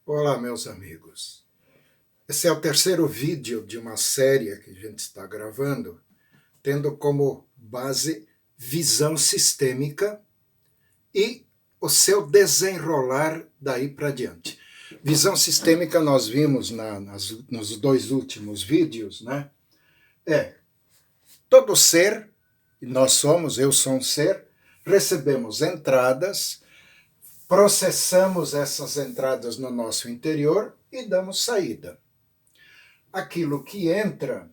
Olá, meus amigos. Esse é o terceiro vídeo de uma série que a gente está gravando, tendo como base visão sistêmica e o seu desenrolar daí para diante. Visão sistêmica nós vimos nos dois últimos vídeos, né? É todo ser, eu sou um ser, recebemos entradas, processamos essas entradas no nosso interior e damos saída. Aquilo que entra,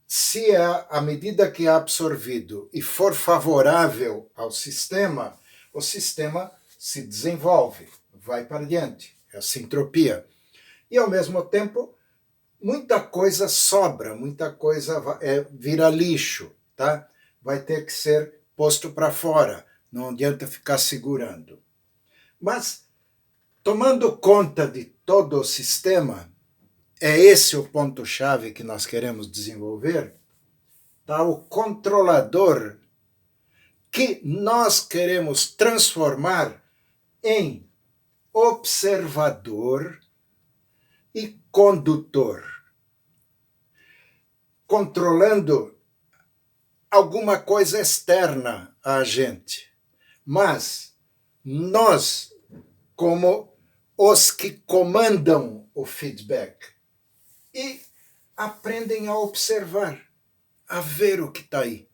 se à medida que é absorvido e for favorável ao sistema, o sistema se desenvolve, vai para diante, é a sintropia. E, ao mesmo tempo, muita coisa sobra, muita coisa vira lixo, tá? Vai ter que ser posto para fora, não adianta ficar segurando. Mas, tomando conta de todo o sistema, é esse o ponto-chave que nós queremos desenvolver, tá? O controlador que nós queremos transformar em observador e condutor, controlando alguma coisa externa a gente. Mas nós, como os que comandam o feedback, e aprendem a observar, a ver o que está aí.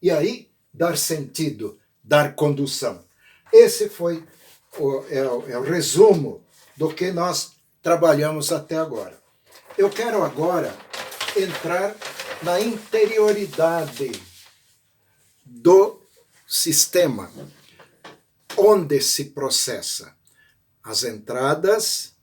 E aí, dar sentido, dar condução. Esse foi o resumo do que nós trabalhamos até agora. Eu quero agora entrar na interioridade do sistema, onde se processa as entradas,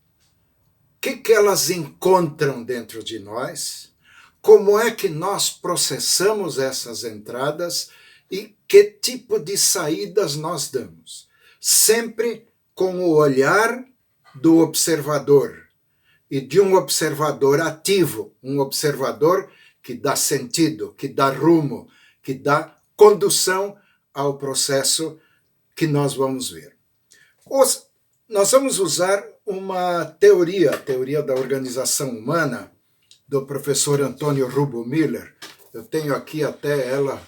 o que elas encontram dentro de nós, como é que nós processamos essas entradas e que tipo de saídas nós damos. Sempre com o olhar do observador, e de um observador ativo, um observador que dá sentido, que dá rumo, que dá condução ao processo que nós vamos ver. Nós vamos usar uma teoria, a teoria da organização humana, do professor Antônio Rubo Miller. Eu tenho aqui até ela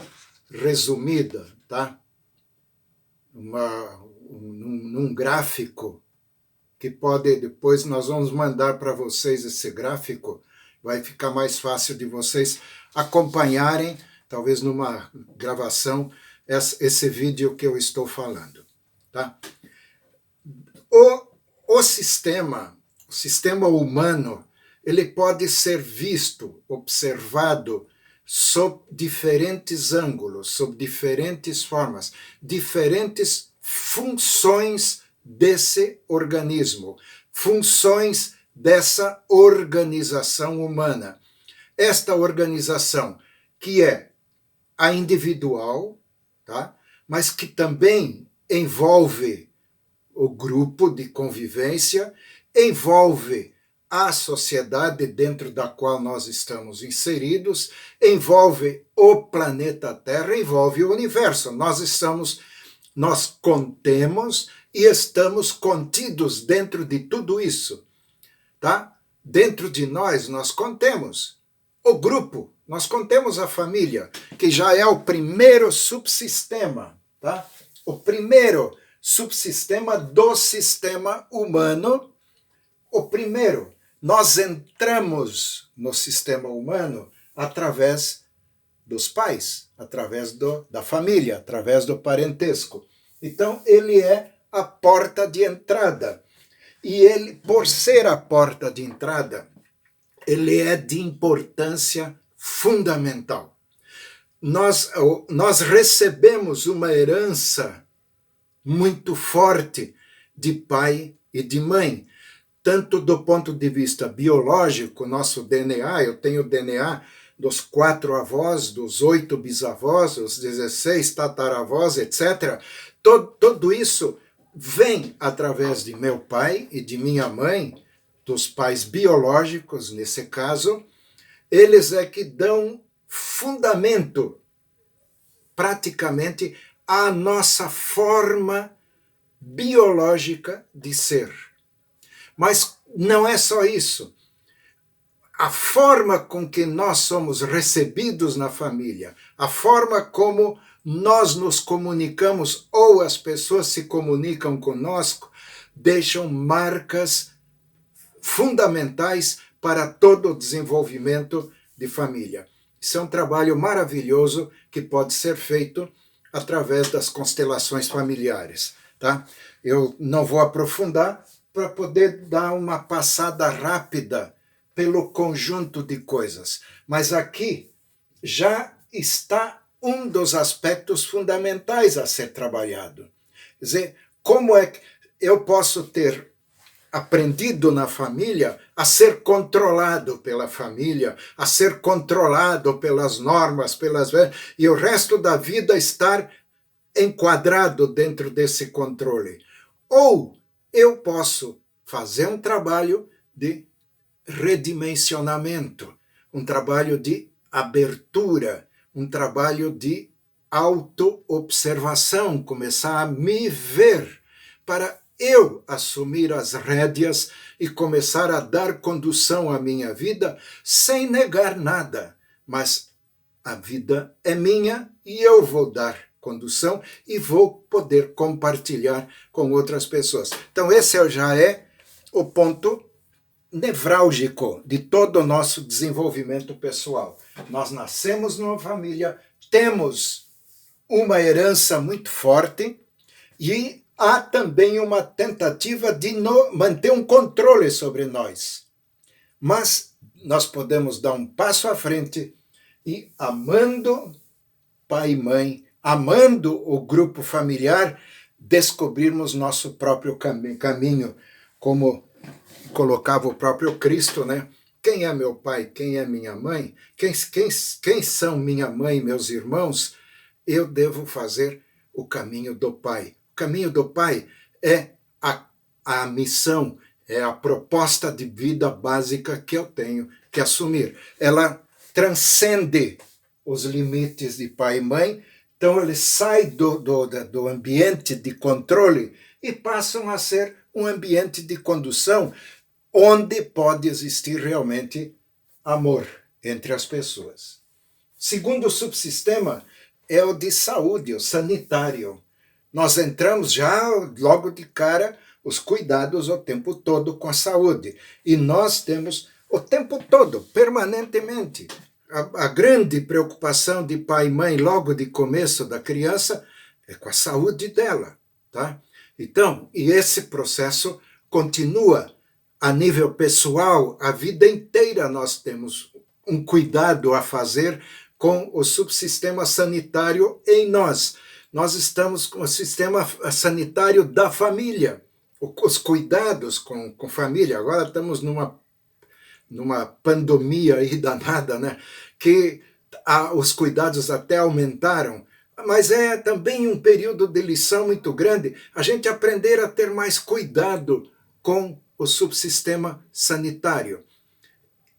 resumida, tá? Num gráfico que depois nós vamos mandar para vocês esse gráfico, vai ficar mais fácil de vocês acompanharem, talvez numa gravação, esse vídeo que eu estou falando, tá? O sistema humano, ele pode ser visto, observado, sob diferentes ângulos, sob diferentes formas, diferentes funções desse organismo, funções dessa organização humana. Esta organização que é a individual, tá? Mas que também envolve o grupo de convivência, envolve a sociedade dentro da qual nós estamos inseridos, envolve o planeta Terra, envolve o universo. Nós contemos e estamos contidos dentro de tudo isso, tá? Dentro de nós contemos o grupo, nós contemos a família, que já é o primeiro subsistema, tá? O primeiro subsistema do sistema humano. O primeiro, nós entramos no sistema humano através dos pais, através da família, através do parentesco. Então, ele é a porta de entrada. E ele, por ser a porta de entrada, ele é de importância fundamental. Nós recebemos uma herança muito forte de pai e de mãe, tanto do ponto de vista biológico, nosso DNA, eu tenho DNA dos 4 avós, dos 8 bisavós, dos 16 tataravós, etc. Tudo isso vem através de meu pai e de minha mãe, dos pais biológicos, nesse caso. Eles é que dão fundamento, praticamente, à nossa forma biológica de ser. Mas não é só isso. A forma com que nós somos recebidos na família, a forma como nós nos comunicamos ou as pessoas se comunicam conosco, deixam marcas fundamentais para todo o desenvolvimento de família. Isso é um trabalho maravilhoso que pode ser feito através das constelações familiares. Tá? Eu não vou aprofundar para poder dar uma passada rápida pelo conjunto de coisas. Mas aqui já está um dos aspectos fundamentais a ser trabalhado. Quer dizer, como é que eu posso ter aprendido na família a ser controlado pela família, a ser controlado pelas normas, e o resto da vida estar enquadrado dentro desse controle. Ou eu posso fazer um trabalho de redimensionamento, um trabalho de abertura, um trabalho de autoobservação, começar a me ver para eu assumir as rédeas e começar a dar condução à minha vida sem negar nada. Mas a vida é minha e eu vou dar condução e vou poder compartilhar com outras pessoas. Então, esse já é o ponto nevrálgico de todo o nosso desenvolvimento pessoal. Nós nascemos numa família, temos uma herança muito forte e há também uma tentativa de manter um controle sobre nós. Mas nós podemos dar um passo à frente e, amando pai e mãe, amando o grupo familiar, descobrirmos nosso próprio caminho, como colocava o próprio Cristo, né? Quem é meu pai? Quem é minha mãe? Quem são minha mãe e meus irmãos? Eu devo fazer o caminho do Pai. O caminho do Pai é a missão, é a proposta de vida básica que eu tenho que assumir. Ela transcende os limites de pai e mãe, então ele sai do ambiente de controle e passam a ser um ambiente de condução onde pode existir realmente amor entre as pessoas. Segundo subsistema é o de saúde, o sanitário. Nós entramos já logo de cara os cuidados o tempo todo com a saúde. E nós temos o tempo todo, permanentemente, a grande preocupação de pai e mãe logo de começo da criança é com a saúde dela. Tá? Então, e esse processo continua a nível pessoal, a vida inteira nós temos um cuidado a fazer com o subsistema sanitário em nós. Nós estamos com o sistema sanitário da família, os cuidados com família. Agora estamos numa pandemia aí danada, né? Que os cuidados até aumentaram, mas é também um período de lição muito grande, a gente aprender a ter mais cuidado com o subsistema sanitário.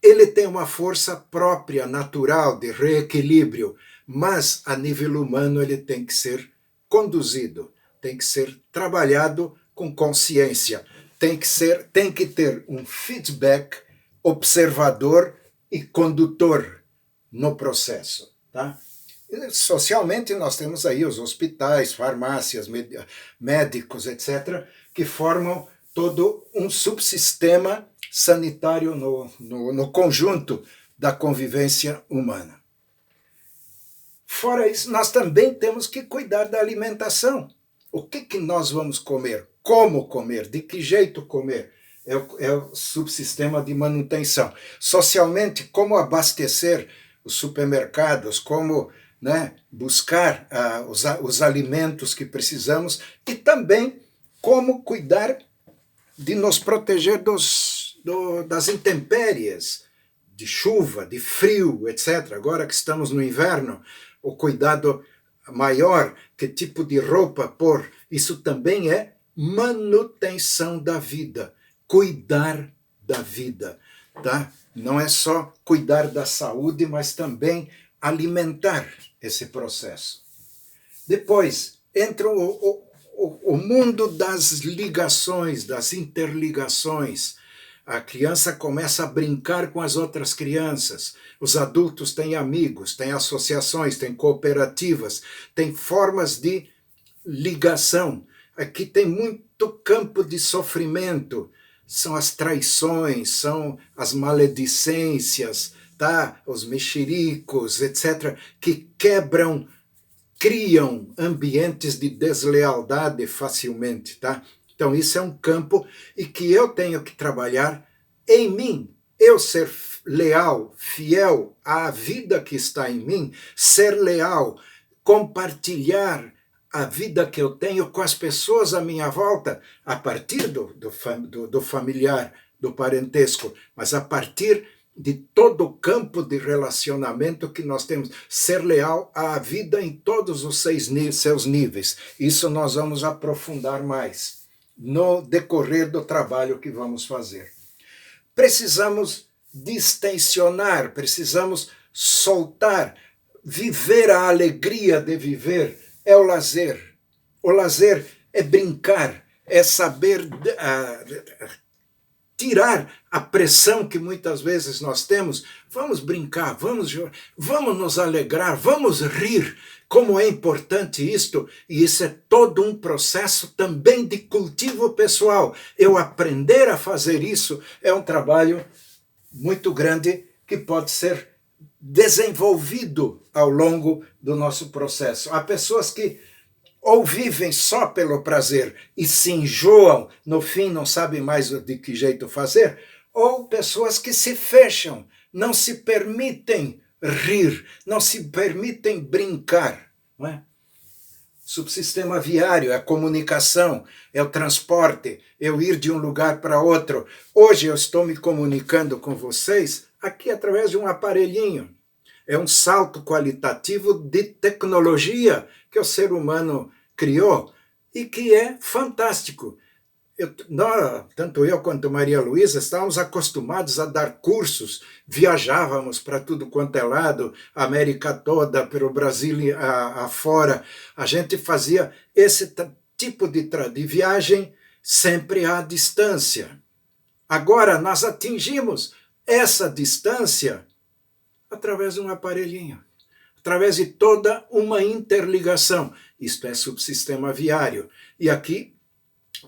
Ele tem uma força própria, natural, de reequilíbrio, mas a nível humano ele tem que ser conduzido, tem que ser trabalhado com consciência, tem que ter um feedback observador e condutor no processo. Tá? Socialmente nós temos aí os hospitais, farmácias, médicos, etc., que formam todo um subsistema sanitário no conjunto da convivência humana. Fora isso, nós também temos que cuidar da alimentação. O que nós vamos comer? Como comer? De que jeito comer? É o subsistema de manutenção. Socialmente, como abastecer os supermercados, como buscar os alimentos que precisamos e também como cuidar de nos proteger das intempéries, de chuva, de frio, etc. Agora que estamos no inverno, o cuidado maior, que tipo de roupa pôr, isso também é manutenção da vida, cuidar da vida, tá? Não é só cuidar da saúde, mas também alimentar esse processo. Depois entra o mundo das ligações, das interligações. A criança começa a brincar com as outras crianças. Os adultos têm amigos, têm associações, têm cooperativas, têm formas de ligação. Aqui tem muito campo de sofrimento. São as traições, são as maledicências, tá? Os mexericos, etc., que quebram, criam ambientes de deslealdade facilmente, tá? Então, isso é um campo e que eu tenho que trabalhar em mim. Eu ser leal, fiel à vida que está em mim, ser leal, compartilhar a vida que eu tenho com as pessoas à minha volta, a partir do familiar, do parentesco, mas a partir de todo o campo de relacionamento que nós temos, ser leal à vida em todos os seus níveis. Isso nós vamos aprofundar mais no decorrer do trabalho que vamos fazer. Precisamos distensionar, precisamos soltar, viver a alegria de viver é o lazer. O lazer é brincar, é saber tirar a pressão que muitas vezes nós temos. Vamos brincar, vamos nos alegrar, vamos rir. Como é importante isto, e isso é todo um processo também de cultivo pessoal. Eu aprender a fazer isso é um trabalho muito grande que pode ser desenvolvido ao longo do nosso processo. Há pessoas que ou vivem só pelo prazer e se enjoam, no fim não sabem mais de que jeito fazer, ou pessoas que se fecham, não se permitem rir, não se permitem brincar. Não é? Subsistema viário é a comunicação, é o transporte, eu ir de um lugar para outro. Hoje eu estou me comunicando com vocês aqui através de um aparelhinho. É um salto qualitativo de tecnologia que o ser humano criou e que é fantástico. Tanto eu quanto Maria Luísa estávamos acostumados a dar cursos, viajávamos para tudo quanto é lado, América toda, pelo Brasil afora. A gente fazia esse tipo de viagem sempre à distância. Agora nós atingimos essa distância através de um aparelhinho, através de toda uma interligação. Isto é subsistema viário. E aqui,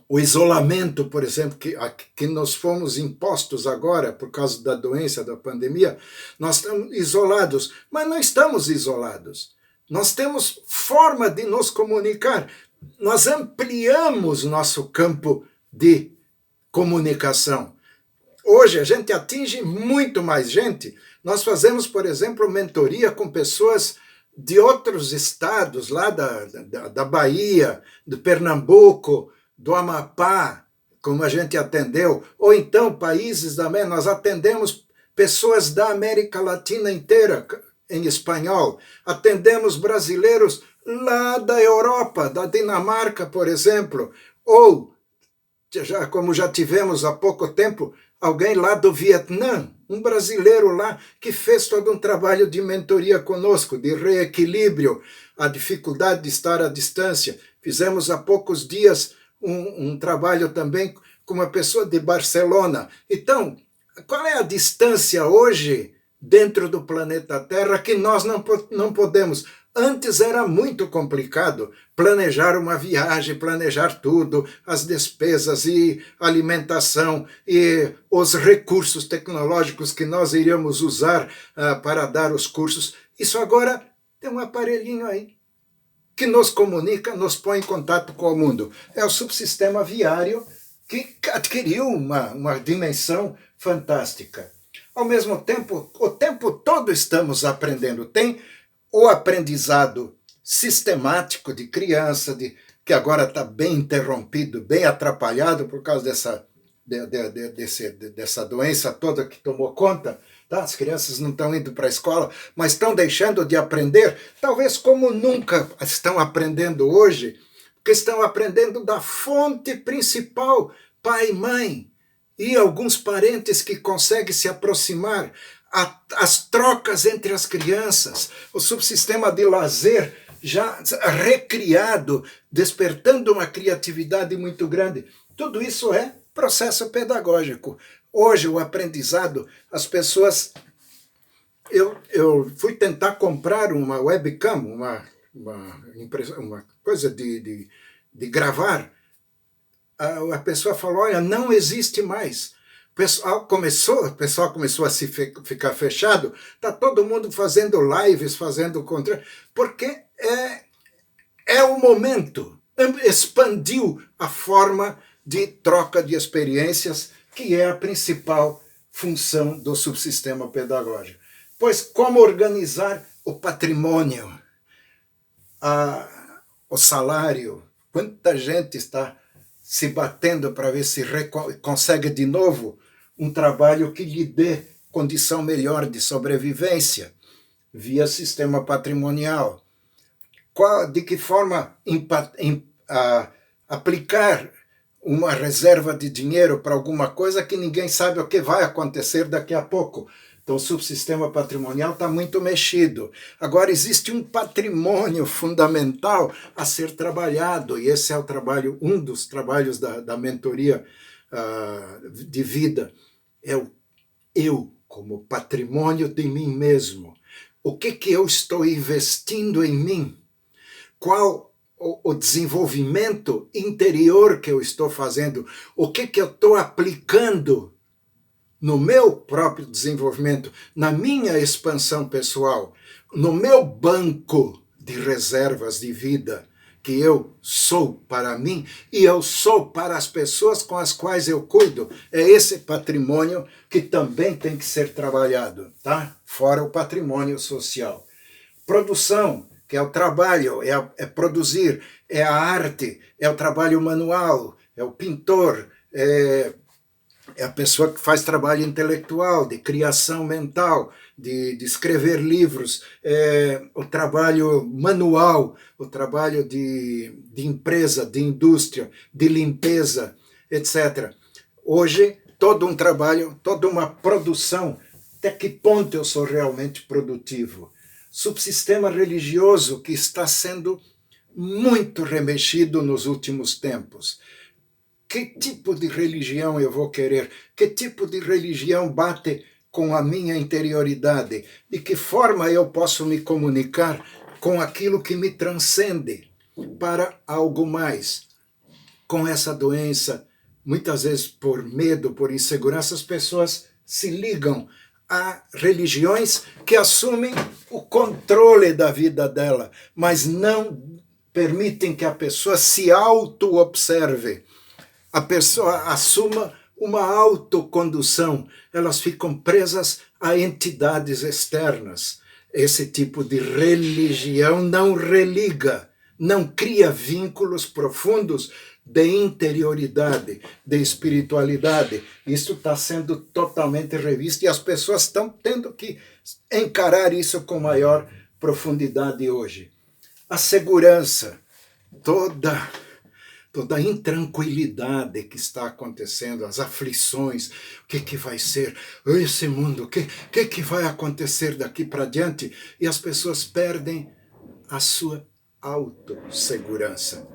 o isolamento, por exemplo, que nós fomos impostos agora por causa da doença, da pandemia, nós estamos isolados, mas não estamos isolados. Nós temos forma de nos comunicar. Nós ampliamos nosso campo de comunicação. Hoje a gente atinge muito mais gente. Nós fazemos, por exemplo, mentoria com pessoas de outros estados, lá da Bahia, do Pernambuco, do Amapá, como a gente atendeu, ou então países da América. Nós atendemos pessoas da América Latina inteira, em espanhol. Atendemos brasileiros lá da Europa, da Dinamarca, por exemplo, ou, como já tivemos há pouco tempo, alguém lá do Vietnã, um brasileiro lá que fez todo um trabalho de mentoria conosco, de reequilíbrio, a dificuldade de estar à distância. Fizemos há poucos dias um trabalho também com uma pessoa de Barcelona. Então, qual é a distância hoje dentro do planeta Terra que nós não podemos? Antes era muito complicado planejar uma viagem, planejar tudo, as despesas e alimentação e os recursos tecnológicos que nós iríamos usar para dar os cursos. Isso agora tem um aparelhinho aí que nos comunica, nos põe em contato com o mundo. É o subsistema viário que adquiriu uma dimensão fantástica. Ao mesmo tempo, o tempo todo estamos aprendendo. Tem o aprendizado sistemático de criança, que agora está bem interrompido, bem atrapalhado por causa dessa doença toda que tomou conta. Tá? As crianças não estão indo para a escola, mas estão deixando de aprender, talvez como nunca estão aprendendo hoje, porque estão aprendendo da fonte principal, pai e mãe, e alguns parentes que conseguem se aproximar, as trocas entre as crianças, o subsistema de lazer já recriado, despertando uma criatividade muito grande. Tudo isso é processo pedagógico. Hoje, o aprendizado, as pessoas... Eu fui tentar comprar uma webcam, uma coisa de gravar. A pessoa falou, olha, não existe mais. O pessoal começou a ficar fechado, está todo mundo fazendo lives, fazendo contra, porque é o momento, expandiu a forma de troca de experiências, que é a principal função do subsistema pedagógico. Pois como organizar o patrimônio, o salário, quanta gente está se batendo para ver se consegue de novo um trabalho que lhe dê condição melhor de sobrevivência via sistema patrimonial. De que forma aplicar uma reserva de dinheiro para alguma coisa que ninguém sabe o que vai acontecer daqui a pouco. Então, o subsistema patrimonial está muito mexido. Agora, existe um patrimônio fundamental a ser trabalhado, e esse é o trabalho, um dos trabalhos da mentoria de vida, é o eu, como patrimônio de mim mesmo. O que eu estou investindo em mim? Qual o desenvolvimento interior que eu estou fazendo? O que eu estou aplicando no meu próprio desenvolvimento, na minha expansão pessoal, no meu banco de reservas de vida, que eu sou para mim e eu sou para as pessoas com as quais eu cuido. É esse patrimônio que também tem que ser trabalhado, tá? Fora o patrimônio social. Produção, que é o trabalho, é produzir, é a arte, é o trabalho manual, é o pintor, é a pessoa que faz trabalho intelectual, de criação mental, de escrever livros, o trabalho manual, o trabalho de empresa, de indústria, de limpeza, etc. Hoje, todo um trabalho, toda uma produção, até que ponto eu sou realmente produtivo? Subsistema religioso que está sendo muito remexido nos últimos tempos. Que tipo de religião eu vou querer? Que tipo de religião bate com a minha interioridade? De que forma eu posso me comunicar com aquilo que me transcende para algo mais? Com essa doença, muitas vezes por medo, por insegurança, as pessoas se ligam a religiões que assumem o controle da vida dela, mas não permitem que a pessoa se auto-observe. A pessoa assuma uma autocondução, elas ficam presas a entidades externas. Esse tipo de religião não religa, não cria vínculos profundos de interioridade, de espiritualidade. Isso está sendo totalmente revisto e as pessoas estão tendo que encarar isso com maior profundidade hoje. A segurança, toda a intranquilidade que está acontecendo, as aflições, o que vai ser esse mundo, o que vai acontecer daqui para diante, e as pessoas perdem a sua autossegurança.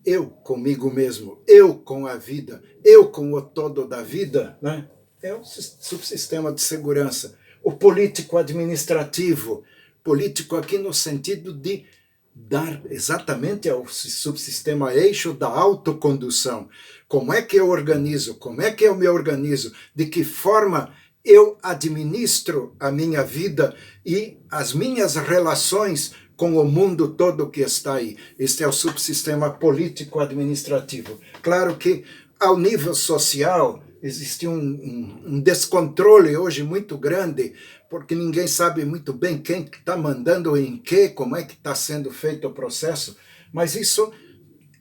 Eu comigo mesmo, eu com a vida, eu com o todo da vida, né? É o subsistema de segurança. O político administrativo, político aqui no sentido de dar exatamente ao subsistema eixo da autocondução. Como é que eu organizo? Como é que eu me organizo? De que forma eu administro a minha vida e as minhas relações com o mundo todo que está aí? Este é o subsistema político-administrativo. Claro que, ao nível social, existe um descontrole hoje muito grande, porque ninguém sabe muito bem quem está mandando em quê, como é que está sendo feito o processo, mas isso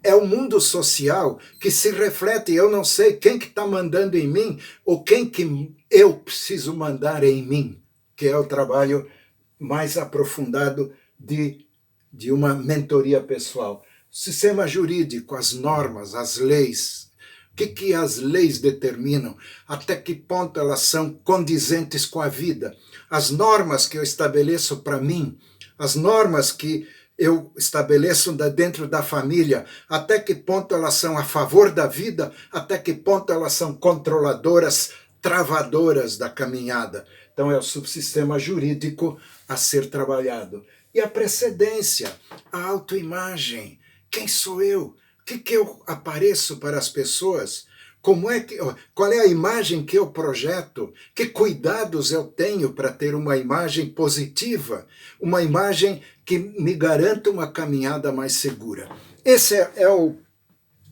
é o mundo social que se reflete, eu não sei quem que está mandando em mim, ou quem que eu preciso mandar em mim, que é o trabalho mais aprofundado de uma mentoria pessoal. O sistema jurídico, as normas, as leis, o que as leis determinam, até que ponto elas são condizentes com a vida. As normas que eu estabeleço para mim, as normas que eu estabeleço dentro da família, até que ponto elas são a favor da vida, até que ponto elas são controladoras, travadoras da caminhada. Então é o subsistema jurídico a ser trabalhado. E a precedência, a autoimagem. Quem sou eu? O que eu apareço para as pessoas? Qual é a imagem que eu projeto? Que cuidados eu tenho para ter uma imagem positiva? Uma imagem que me garanta uma caminhada mais segura. Esse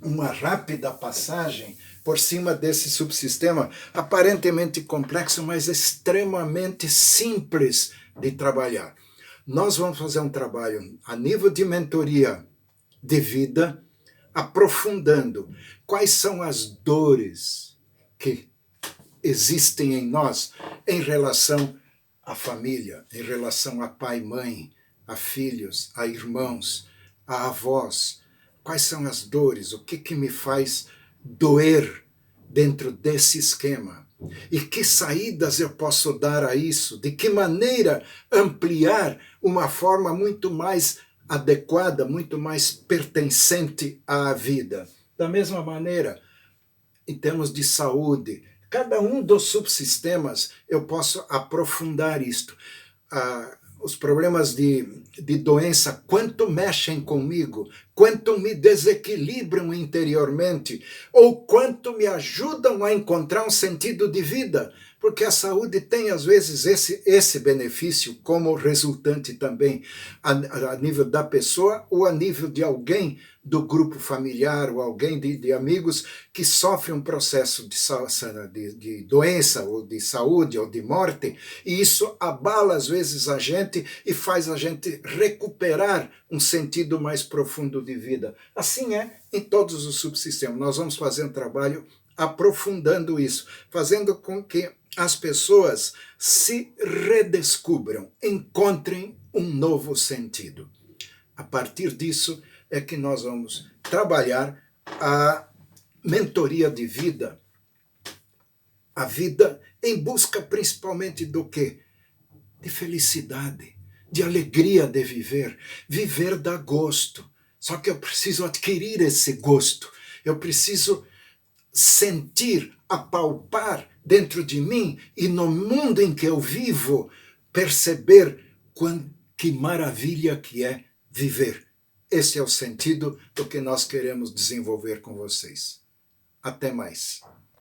uma rápida passagem por cima desse subsistema aparentemente complexo, mas extremamente simples de trabalhar. Nós vamos fazer um trabalho a nível de mentoria de vida, aprofundando quais são as dores que existem em nós em relação à família, em relação a pai e mãe, a filhos, a irmãos, a avós. Quais são as dores? O que me faz doer dentro desse esquema? E que saídas eu posso dar a isso? De que maneira ampliar uma forma muito mais adequada, muito mais pertencente à vida? Da mesma maneira, em termos de saúde, cada um dos subsistemas eu posso aprofundar isto. Os problemas de doença, quanto mexem comigo, quanto me desequilibram interiormente, ou quanto me ajudam a encontrar um sentido de vida, porque a saúde tem, às vezes, esse benefício como resultante também, a nível da pessoa ou a nível de alguém do grupo familiar ou alguém de amigos que sofre um processo de doença ou de saúde ou de morte, e isso abala às vezes a gente e faz a gente recuperar um sentido mais profundo de vida. Assim é em todos os subsistemas. Nós vamos fazer um trabalho aprofundando isso, fazendo com que as pessoas se redescubram, encontrem um novo sentido. A partir disso é que nós vamos trabalhar a mentoria de vida, a vida em busca principalmente do quê? De felicidade, de alegria de viver. Viver dá gosto, só que eu preciso adquirir esse gosto, eu preciso sentir, apalpar dentro de mim e no mundo em que eu vivo, perceber que maravilha que é viver. Esse é o sentido do que nós queremos desenvolver com vocês. Até mais.